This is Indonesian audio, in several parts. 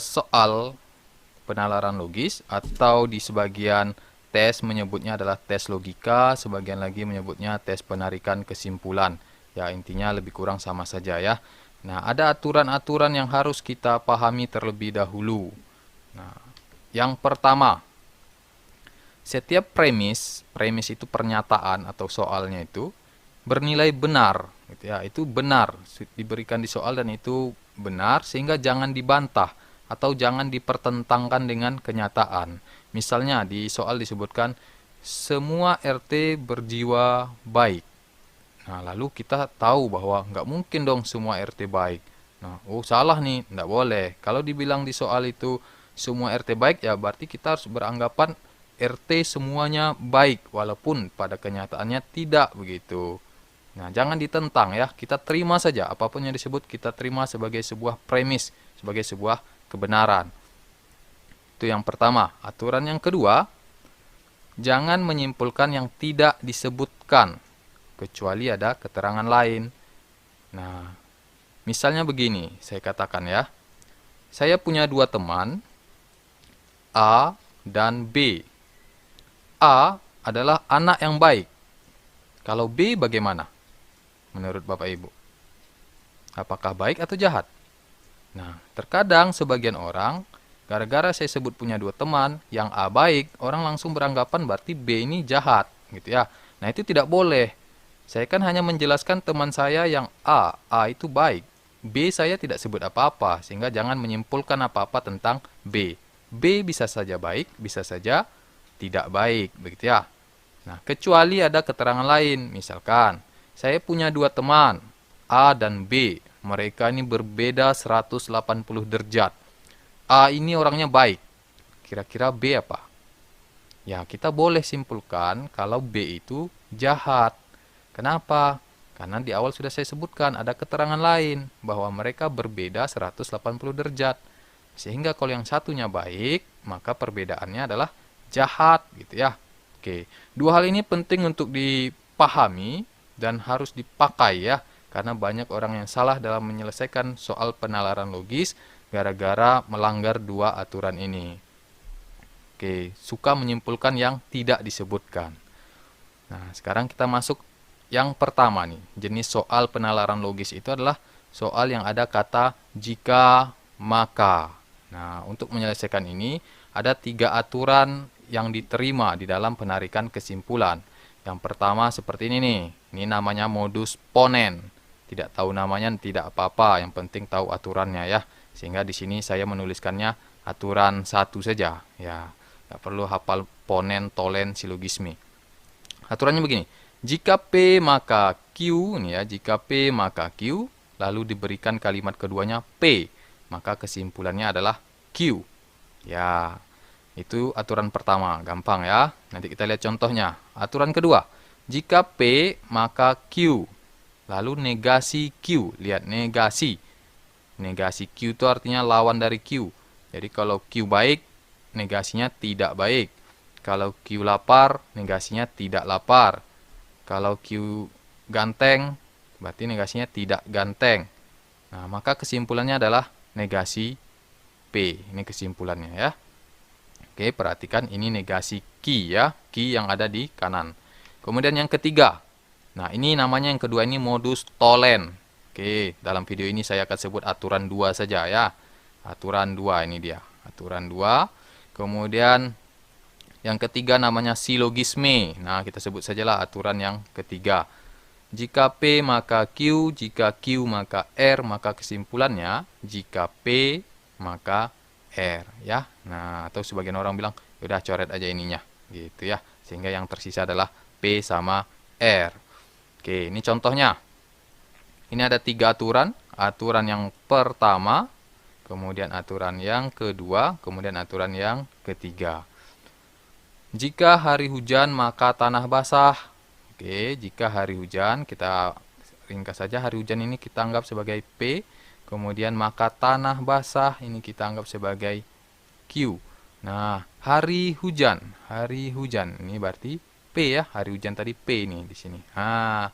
soal penalaran logis, atau di sebagian tes menyebutnya adalah tes logika, sebagian lagi menyebutnya tes penarikan kesimpulan. Ya, intinya lebih kurang sama saja ya. Nah, ada aturan-aturan yang harus kita pahami terlebih dahulu. Nah, yang pertama, setiap premis itu pernyataan atau soalnya itu bernilai benar, gitu ya. Itu benar diberikan di soal dan itu benar, sehingga jangan dibantah atau jangan dipertentangkan dengan kenyataan. Misalnya di soal disebutkan semua RT berjiwa baik. Nah, lalu kita tahu bahwa nggak mungkin dong semua RT baik. Nah, oh salah nih, nggak boleh. Kalau dibilang di soal itu semua RT baik, ya berarti kita harus beranggapan RT semuanya baik, walaupun pada kenyataannya tidak begitu. Nah, jangan ditentang ya, kita terima saja. Apapun yang disebut, kita terima sebagai sebuah premis, sebagai sebuah kebenaran. Itu yang pertama. Aturan yang kedua, jangan menyimpulkan yang tidak disebutkan, kecuali ada keterangan lain. Nah, misalnya begini, saya katakan ya. Saya punya dua teman, A dan B. A adalah anak yang baik. Kalau B bagaimana? Menurut Bapak Ibu, apakah baik atau jahat? Nah, terkadang sebagian orang, gara-gara saya sebut punya dua teman, yang A baik, orang langsung beranggapan berarti B ini jahat, gitu ya. Nah, itu tidak boleh. Saya kan hanya menjelaskan teman saya yang A itu baik. B saya tidak sebut apa-apa, sehingga jangan menyimpulkan apa-apa tentang B. B bisa saja baik, bisa saja tidak baik, begitu ya. Nah, kecuali ada keterangan lain, misalkan, saya punya dua teman, A dan B. Mereka ini berbeda 180 derajat. A ini orangnya baik. Kira-kira B apa? Ya, kita boleh simpulkan kalau B itu jahat. Kenapa? Karena di awal sudah saya sebutkan ada keterangan lain bahwa mereka berbeda 180 derajat. Sehingga kalau yang satunya baik, maka perbedaannya adalah jahat gitu ya. Oke, dua hal ini penting untuk dipahami dan harus dipakai ya, karena banyak orang yang salah dalam menyelesaikan soal penalaran logis gara-gara melanggar dua aturan ini. Oke, suka menyimpulkan yang tidak disebutkan. Nah, sekarang kita masuk yang pertama nih. Jenis soal penalaran logis itu adalah soal yang ada kata jika, maka. Nah, untuk menyelesaikan ini, ada tiga aturan yang diterima di dalam penarikan kesimpulan. Yang pertama seperti ini nih. Ini namanya modus ponen. Tidak tahu namanya tidak apa-apa, yang penting tahu aturannya ya. Sehingga di sini saya menuliskannya aturan satu saja. Ya, nggak perlu hafal ponen, tolen, silogisme. Aturannya begini. Jika P maka Q, ini ya, jika P maka Q, lalu diberikan kalimat keduanya P, maka kesimpulannya adalah Q. Ya, itu aturan pertama, gampang ya. Nanti kita lihat contohnya. Aturan kedua, jika P maka Q, lalu negasi Q. Lihat, negasi. Negasi Q itu artinya lawan dari Q. Jadi kalau Q baik, negasinya tidak baik. Kalau Q lapar, negasinya tidak lapar. Kalau Q ganteng, berarti negasinya tidak ganteng. Nah, maka kesimpulannya adalah negasi P. Ini kesimpulannya ya. Oke, perhatikan ini negasi Q ya. Q yang ada di kanan. Kemudian yang ketiga. Nah, ini namanya yang kedua ini modus tolen. Oke, dalam video ini saya akan sebut aturan 2 saja ya. Aturan 2 ini dia. Aturan 2. Kemudian yang ketiga namanya silogisme. Nah, kita sebut sajalah aturan yang ketiga. Jika P maka Q, jika Q maka R, maka kesimpulannya jika P maka R ya. Nah, atau sebagian orang bilang, udah coret aja ininya gitu ya. Sehingga yang tersisa adalah P sama R. Oke, ini contohnya. Ini ada 3 aturan. Aturan yang pertama, kemudian aturan yang kedua, kemudian aturan yang ketiga. Jika hari hujan maka tanah basah. Oke, jika hari hujan, kita ringkas saja hari hujan ini kita anggap sebagai P. Kemudian maka tanah basah ini kita anggap sebagai Q. Nah, hari hujan ini berarti P ya. Hari hujan tadi P ini di sini. Nah,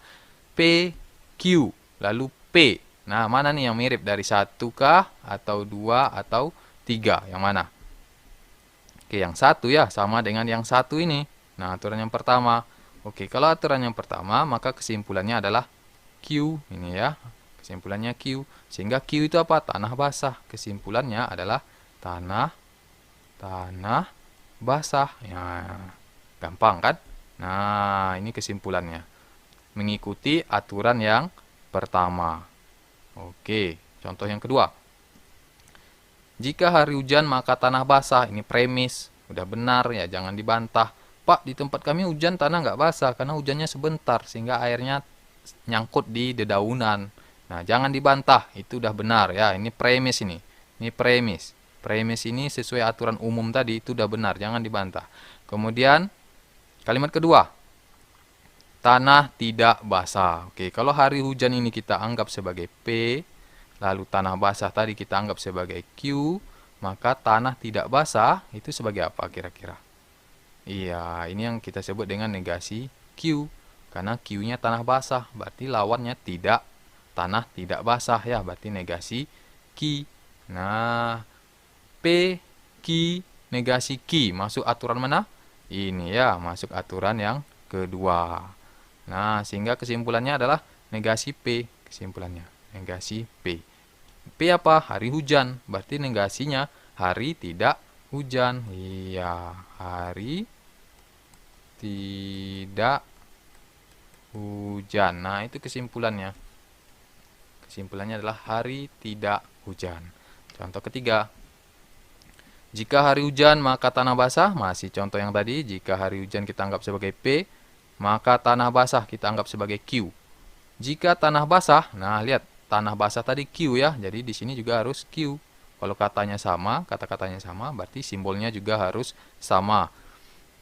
P, Q, lalu P. Nah, mana nih yang mirip dari 1 kah atau 2 atau 3. Yang mana? Oke, yang satu ya, sama dengan yang satu ini. Nah, aturan yang pertama. Oke, kalau aturan yang pertama, maka kesimpulannya adalah Q. Ini ya, kesimpulannya Q. Sehingga Q itu apa? Tanah basah. Kesimpulannya adalah tanah basah. Ya, gampang kan? Nah, ini kesimpulannya. Mengikuti aturan yang pertama. Oke, contoh yang kedua. Jika hari hujan maka tanah basah. Ini premis. Udah benar ya, jangan dibantah. Pak, di tempat kami hujan tanah nggak basah karena hujannya sebentar sehingga airnya nyangkut di dedaunan. Nah, jangan dibantah. Itu udah benar ya. Ini premis ini. Ini premis. Premis ini sesuai aturan umum tadi itu udah benar, jangan dibantah. Kemudian kalimat kedua. Tanah tidak basah. Oke, kalau hari hujan ini kita anggap sebagai P, lalu tanah basah tadi kita anggap sebagai Q, maka tanah tidak basah itu sebagai apa kira-kira? Iya, ini yang kita sebut dengan negasi Q. Karena Q-nya tanah basah, berarti lawannya tidak, tanah tidak basah ya, berarti negasi Q. Nah, P, Q, negasi Q, masuk aturan mana? Ini ya, masuk aturan yang kedua. Nah, sehingga kesimpulannya adalah negasi P, kesimpulannya, negasi P. P apa? Hari hujan. Berarti negasinya hari tidak hujan. Iya, hari tidak hujan. Nah, itu kesimpulannya. Kesimpulannya adalah hari tidak hujan. Contoh ketiga. Jika hari hujan maka tanah basah. Masih contoh yang tadi. Jika hari hujan kita anggap sebagai P, maka tanah basah kita anggap sebagai Q. Jika tanah basah, nah lihat. Tanah basah tadi Q ya, jadi di sini juga harus Q. Kalau katanya sama, kata-katanya sama, berarti simbolnya juga harus sama.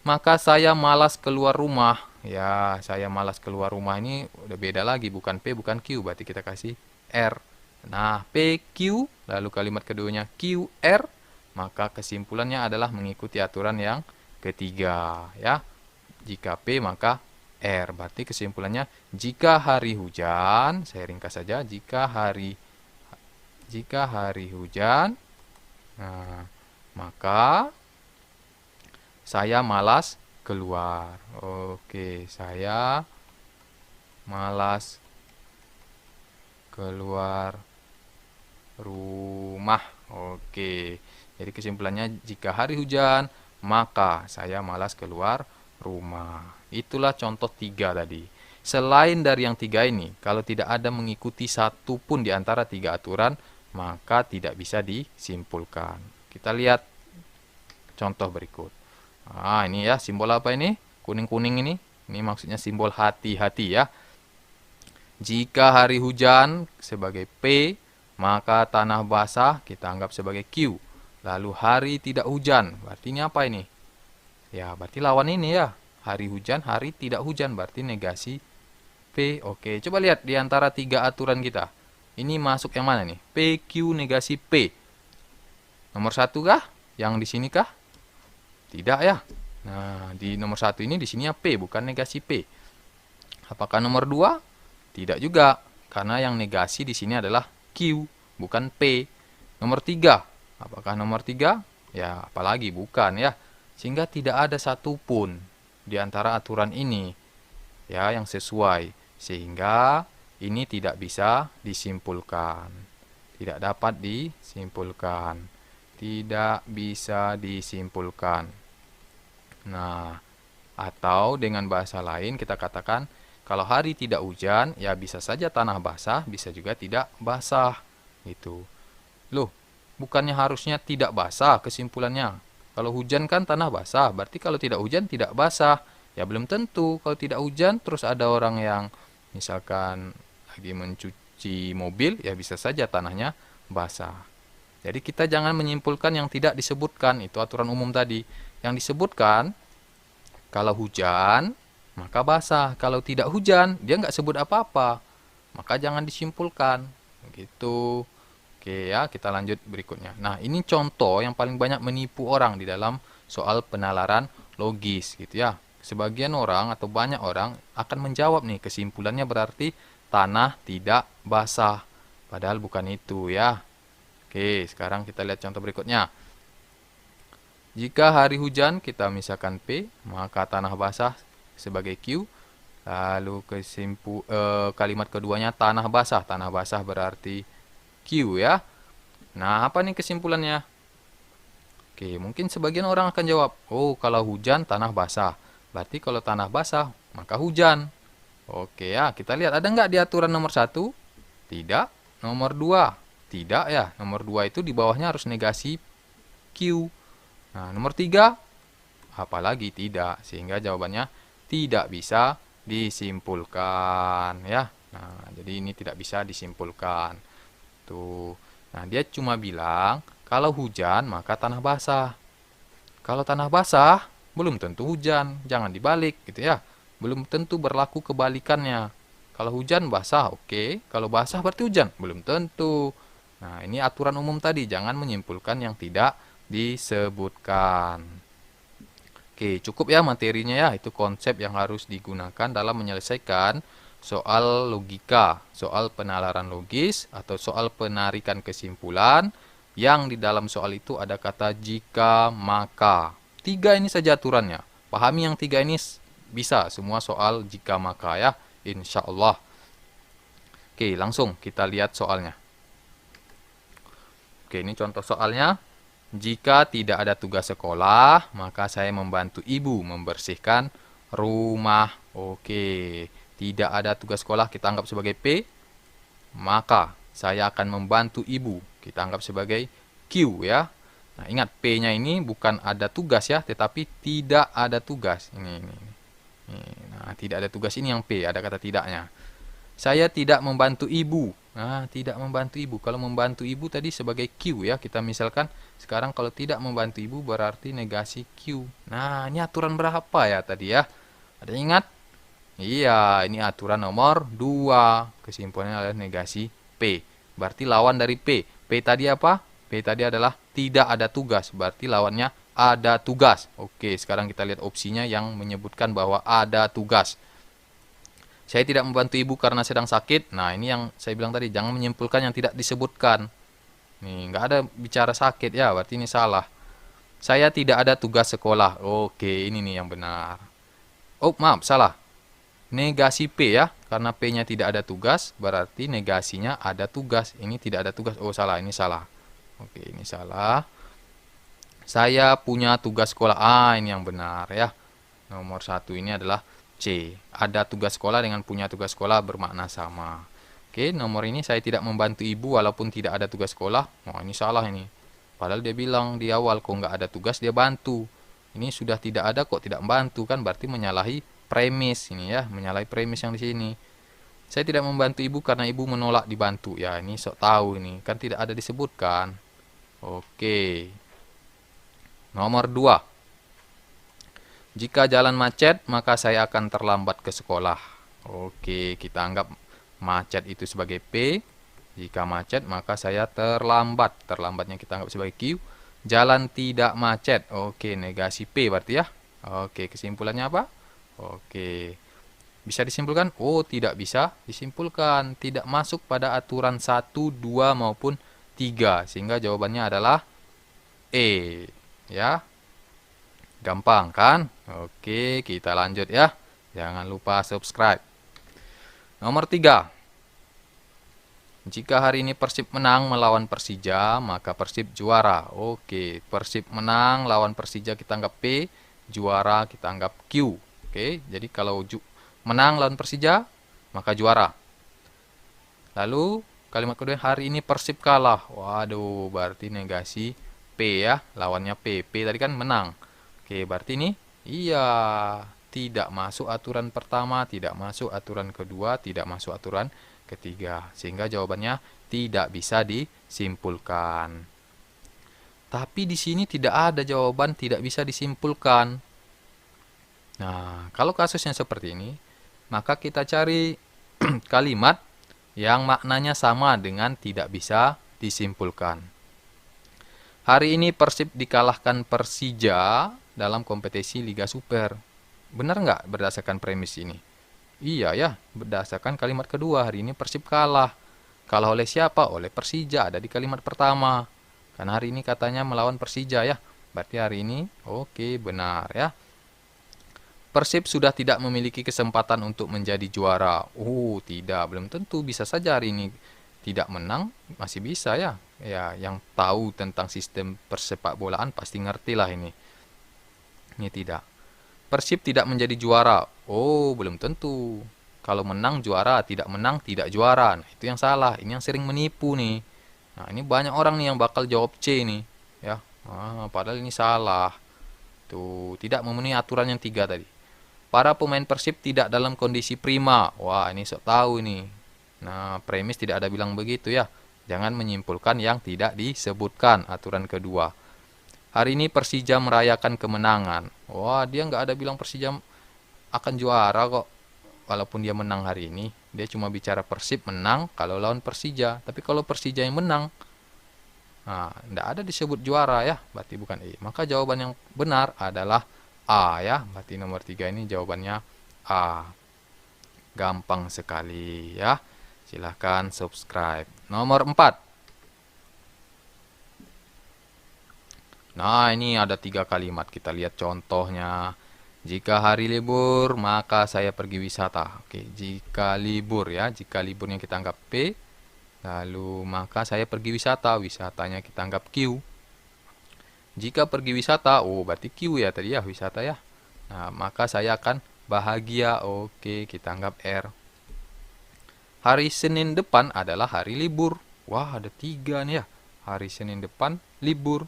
Maka saya malas keluar rumah. Ya, saya malas keluar rumah ini udah beda lagi, bukan P, bukan Q, berarti kita kasih R. Nah, P, Q, lalu kalimat keduanya Q, R, maka kesimpulannya adalah mengikuti aturan yang ketiga. Ya, jika P maka R. Berarti kesimpulannya jika hari hujan, saya ringkas saja, jika hari hujan, nah, maka saya malas keluar. Oke, saya malas keluar rumah. Oke. Jadi kesimpulannya jika hari hujan, maka saya malas keluar rumah. Itulah contoh 3 tadi. Selain dari yang 3 ini, kalau tidak ada mengikuti satu pun di antara 3 aturan, maka tidak bisa disimpulkan. Kita lihat contoh berikut. Nah, ini ya, simbol apa ini? Kuning-kuning ini. Ini maksudnya simbol hati-hati ya. Jika hari hujan sebagai P, maka tanah basah kita anggap sebagai Q. Lalu hari tidak hujan, berarti ini apa ini? Ya, berarti lawan ini ya. Hari hujan, hari tidak hujan, berarti negasi P. Oke, coba lihat di antara 3 aturan kita. Ini masuk yang mana nih? P, Q, negasi P. Nomor 1 kah? Yang di sini kah? Tidak ya. Nah, di nomor 1 ini di sini ya P, bukan negasi P. Apakah nomor 2? Tidak juga, karena yang negasi di sini adalah Q, bukan P. Nomor 3. Apakah nomor 3? Ya, apalagi bukan ya. Sehingga tidak ada satupun di antara aturan ini ya yang sesuai, sehingga ini tidak bisa disimpulkan, tidak dapat disimpulkan, tidak bisa disimpulkan. Nah, atau dengan bahasa lain kita katakan kalau hari tidak hujan ya bisa saja tanah basah, bisa juga tidak basah gitu. Loh, bukannya harusnya tidak basah kesimpulannya? Kalau hujan kan tanah basah, berarti kalau tidak hujan tidak basah. Ya belum tentu, kalau tidak hujan terus ada orang yang misalkan lagi mencuci mobil, ya bisa saja tanahnya basah. Jadi kita jangan menyimpulkan yang tidak disebutkan, itu aturan umum tadi. Yang disebutkan, kalau hujan, maka basah. Kalau tidak hujan, dia nggak sebut apa-apa. Maka jangan disimpulkan. Begitu. Oke ya, kita lanjut berikutnya. Nah, ini contoh yang paling banyak menipu orang di dalam soal penalaran logis gitu ya. Sebagian orang atau banyak orang akan menjawab nih, kesimpulannya berarti tanah tidak basah. Padahal bukan itu ya. Oke, sekarang kita lihat contoh berikutnya. Jika hari hujan, kita misalkan P, maka tanah basah sebagai Q. Lalu kalimat keduanya tanah basah. Tanah basah berarti Q ya. Nah, apa nih kesimpulannya? Oke, mungkin sebagian orang akan jawab, oh kalau hujan tanah basah. Berarti kalau tanah basah, maka hujan. Oke ya, kita lihat ada nggak di aturan nomor 1? Tidak. Nomor 2? Tidak ya. Nomor 2 itu di bawahnya harus negasi Q. Nah, nomor 3? Apalagi tidak. Sehingga jawabannya tidak bisa disimpulkan ya. Nah, jadi ini tidak bisa disimpulkan. Tuh. Nah, dia cuma bilang kalau hujan maka tanah basah. Kalau tanah basah belum tentu hujan. Jangan dibalik gitu ya. Belum tentu berlaku kebalikannya. Kalau hujan basah, oke. Kalau basah berarti hujan, belum tentu. Nah, ini aturan umum tadi, jangan menyimpulkan yang tidak disebutkan. Oke, cukup ya materinya ya. Itu konsep yang harus digunakan dalam menyelesaikan soal logika, soal penalaran logis, atau soal penarikan kesimpulan, yang di dalam soal itu ada kata jika, maka. 3 ini saja aturannya. Pahami yang 3 ini bisa semua soal jika, maka ya, insya Allah. Oke, langsung kita lihat soalnya. Oke, ini contoh soalnya. Jika tidak ada tugas sekolah, maka saya membantu ibu membersihkan rumah. Oke, tidak ada tugas sekolah kita anggap sebagai P, maka saya akan membantu ibu kita anggap sebagai Q ya. Nah, ingat P-nya ini bukan ada tugas ya, tetapi tidak ada tugas. Ini. Nah, tidak ada tugas ini yang P, ada kata tidaknya. Saya tidak membantu ibu. Nah, tidak membantu ibu. Kalau membantu ibu tadi sebagai Q ya. Kita misalkan sekarang kalau tidak membantu ibu berarti negasi Q. Nah, ini aturan berapa ya tadi ya? Ada ingat? Iya, ini aturan nomor 2. Kesimpulannya adalah negasi P. Berarti lawan dari P. P tadi apa? P tadi adalah tidak ada tugas. Berarti lawannya ada tugas. Oke, sekarang kita lihat opsinya yang menyebutkan bahwa ada tugas. Saya tidak membantu ibu karena sedang sakit. Nah, ini yang saya bilang tadi, jangan menyimpulkan yang tidak disebutkan. Nih, nggak ada bicara sakit ya, berarti ini salah. Saya tidak ada tugas sekolah. Oke, ini nih yang benar. Oh, maaf, salah. Negasi P ya, karena P-nya tidak ada tugas, berarti negasinya ada tugas. Ini tidak ada tugas. Oh, salah, ini salah. Oke, ini salah. Saya punya tugas sekolah. Ah, ini yang benar ya. Nomor 1 ini adalah C. Ada tugas sekolah dengan punya tugas sekolah bermakna sama. Oke, nomor ini saya tidak membantu ibu walaupun tidak ada tugas sekolah. Oh, ini salah ini. Padahal dia bilang di awal kok nggak ada tugas dia bantu. Ini sudah tidak ada kok tidak membantu kan berarti menyalahi premis ini ya, menyalahi premis yang di sini. Saya tidak membantu ibu karena ibu menolak dibantu. Ya, ini sok tahu ini, kan tidak ada disebutkan. Oke. Nomor 2. Jika jalan macet, maka saya akan terlambat ke sekolah. Oke, kita anggap macet itu sebagai P. Jika macet, maka saya terlambat. Terlambatnya kita anggap sebagai Q. Jalan tidak macet. Oke, negasi P berarti ya. Oke, kesimpulannya apa? Oke. Bisa disimpulkan? Oh, tidak bisa disimpulkan. Tidak masuk pada aturan 1, 2, maupun 3. Sehingga jawabannya adalah E. Ya. Gampang kan? Oke, kita lanjut ya. Jangan lupa subscribe. Nomor 3. Jika hari ini Persib menang melawan Persija, maka Persib juara. Oke, Persib menang lawan Persija kita anggap P, juara kita anggap Q. Oke, jadi kalau menang lawan Persija, maka juara. Lalu kalimat kedua, hari ini Persib kalah. Waduh, berarti negasi P ya, lawannya P. P tadi kan menang. Oke, berarti ini iya, tidak masuk aturan pertama, tidak masuk aturan kedua, tidak masuk aturan ketiga. Sehingga jawabannya tidak bisa disimpulkan. Tapi di sini tidak ada jawaban tidak bisa disimpulkan. Nah, kalau kasusnya seperti ini, maka kita cari kalimat yang maknanya sama dengan tidak bisa disimpulkan. Hari ini Persib dikalahkan Persija dalam kompetisi Liga Super. Benar nggak berdasarkan premis ini? Iya ya, berdasarkan kalimat kedua, hari ini Persib kalah. Kalah oleh siapa? Oleh Persija, ada di kalimat pertama. Karena hari ini katanya melawan Persija ya. Berarti hari ini oke, benar ya. Persib sudah tidak memiliki kesempatan untuk menjadi juara. Tidak, belum tentu. Bisa saja hari ini tidak menang, masih bisa ya. Ya, yang tahu tentang sistem persepak bolaan pasti ngerti lah ini. Ini tidak. Persib tidak menjadi juara. Belum tentu. Kalau menang juara, tidak menang tidak juara. Nah, itu yang salah. Ini yang sering menipu nih. Nah, ini banyak orang nih yang bakal jawab C nih, ya. Padahal ini salah. Tuh, tidak memenuhi aturan yang 3 tadi. Para pemain Persib tidak dalam kondisi prima. Wah, ini sok tahu ini. Nah, premis tidak ada bilang begitu ya. Jangan menyimpulkan yang tidak disebutkan aturan kedua. Hari ini Persija merayakan kemenangan. Wah, dia nggak ada bilang Persija akan juara kok. Walaupun dia menang hari ini, dia cuma bicara Persib menang kalau lawan Persija. Tapi kalau Persija yang menang, nah, nggak ada disebut juara ya, berarti bukan E. Maka jawaban yang benar adalah A ya. Berarti nomor 3 ini jawabannya A. Gampang sekali ya. Silahkan subscribe. Nomor 4. Nah, ini ada 3 kalimat. Kita lihat contohnya. Jika hari libur, maka saya pergi wisata. Oke, jika libur ya. Jika liburnya kita anggap P. Lalu, maka saya pergi wisata. Wisatanya kita anggap Q. Jika pergi wisata, berarti Q ya tadi ya, wisata ya. Nah, maka saya akan bahagia. Oke, kita anggap R. Hari Senin depan adalah hari libur. Wah, ada 3 nih ya. Hari Senin depan libur.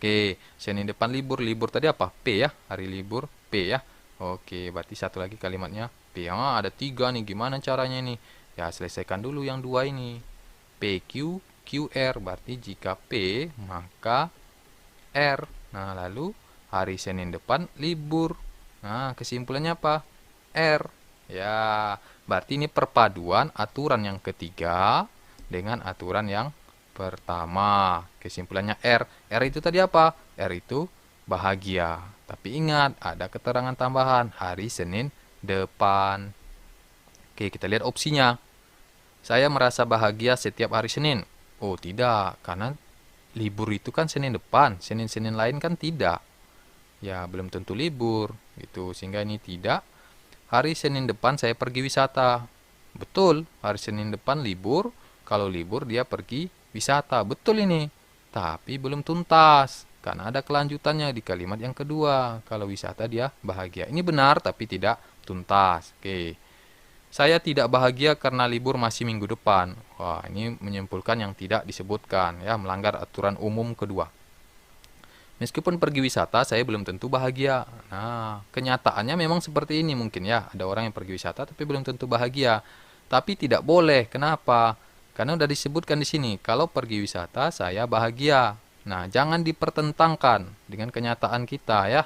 Oke, Senin depan libur. Libur tadi apa? P ya. Hari libur P ya. Oke, berarti satu lagi kalimatnya P. Ada 3 nih. Gimana caranya nih? Ya, selesaikan dulu yang 2 ini. PQ, QR. Berarti jika P, maka R. Nah, lalu hari Senin depan libur. Nah, kesimpulannya apa? R. Ya, berarti ini perpaduan aturan yang ketiga dengan aturan yang pertama. Kesimpulannya R. R itu tadi apa? R itu bahagia. Tapi ingat, ada keterangan tambahan. Hari Senin depan. Oke, kita lihat opsinya. Saya merasa bahagia setiap hari Senin. Tidak. Karena libur itu kan Senin depan. Senin-Senin lain kan tidak. Ya, belum tentu libur. Gitu. Sehingga ini tidak. Hari Senin depan saya pergi wisata. Betul, hari Senin depan libur. Kalau libur dia pergi wisata. Betul ini. Tapi belum tuntas. Karena ada kelanjutannya di kalimat yang kedua. Kalau wisata dia bahagia. Ini benar tapi tidak tuntas. Oke. Saya tidak bahagia karena libur masih minggu depan. Wah, ini menyimpulkan yang tidak disebutkan. Ya, melanggar aturan umum kedua. Meskipun pergi wisata, saya belum tentu bahagia. Nah, kenyataannya memang seperti ini mungkin ya. Ada orang yang pergi wisata tapi belum tentu bahagia. Tapi tidak boleh. Kenapa? Karena sudah disebutkan di sini. Kalau pergi wisata, saya bahagia. Nah, jangan dipertentangkan dengan kenyataan kita ya.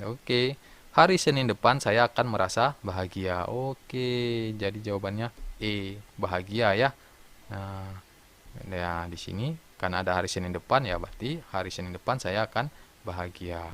Oke. Hari Senin depan saya akan merasa bahagia. Oke. Jadi jawabannya E. Bahagia ya. Nah, ya di sini karena ada hari Senin depan ya berarti hari Senin depan saya akan bahagia.